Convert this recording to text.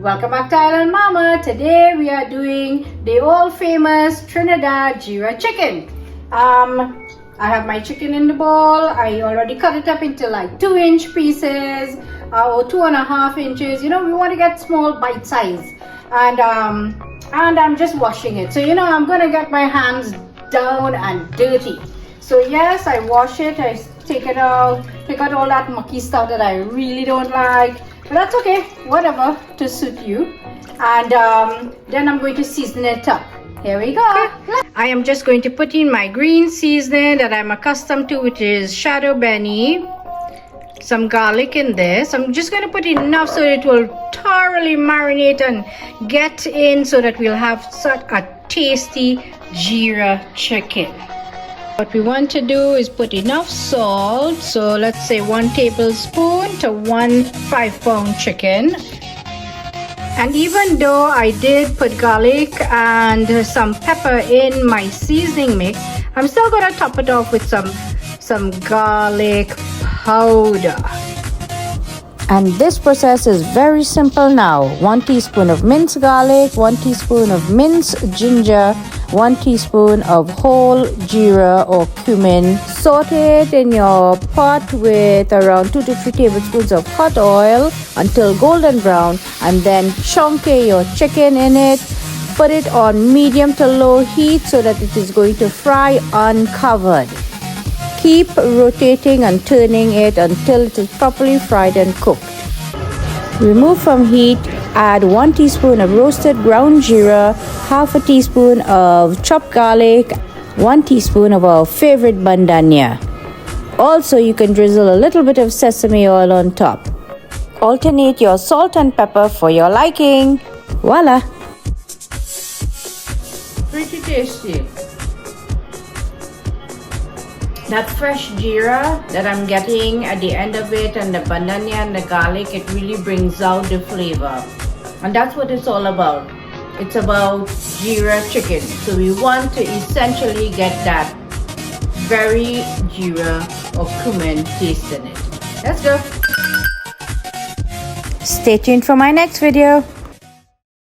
Welcome back to Island Mama. Today we are doing the all famous Trinidad Geera chicken. I have my chicken in the bowl. I already cut it up into like 2-inch pieces or 2.5 inches. You know, we want to get small bite size. And I'm just washing it. So you know, I'm gonna get my hands down and dirty. So yes, I wash it. I take it out, take out all that mucky stuff that I really don't like. But that's okay, whatever, to suit you. And then I'm going to season it up. Here we go. I am just going to put in my green seasoning that I'm accustomed to, which is shadow benny. Some garlic in there. So I'm just going to put enough so it will thoroughly marinate and get in so that we'll have such a tasty Geera chicken. What we want to do is put enough salt. So let's say 1 tablespoon to 1 5-pound chicken. And even though I did put garlic and some pepper in my seasoning mix, I'm still going to top it off with some garlic powder. And this process is very simple now. 1 teaspoon of minced garlic, 1 teaspoon of minced ginger, 1 teaspoon of whole Geera or cumin. Saute it in your pot with around 2 to 3 tablespoons of hot oil until golden brown, and then chunk your chicken in it. Put it on medium to low heat so that it is going to fry uncovered. Keep rotating and turning it until it is properly fried and cooked. Remove from heat. Add 1 teaspoon of roasted ground Geera, half a teaspoon of chopped garlic, 1 teaspoon of our favorite Bandania. Also, you can drizzle a little bit of sesame oil on top. Alternate your salt and pepper for your liking. Voila! Pretty tasty. That fresh Geera that I'm getting at the end of it, and the Bandania and the garlic, it really brings out the flavor. And that's what it's all about. It's about Geera chicken. So we want to essentially get that very Geera or cumin taste in it. Let's go. Stay tuned for my next video.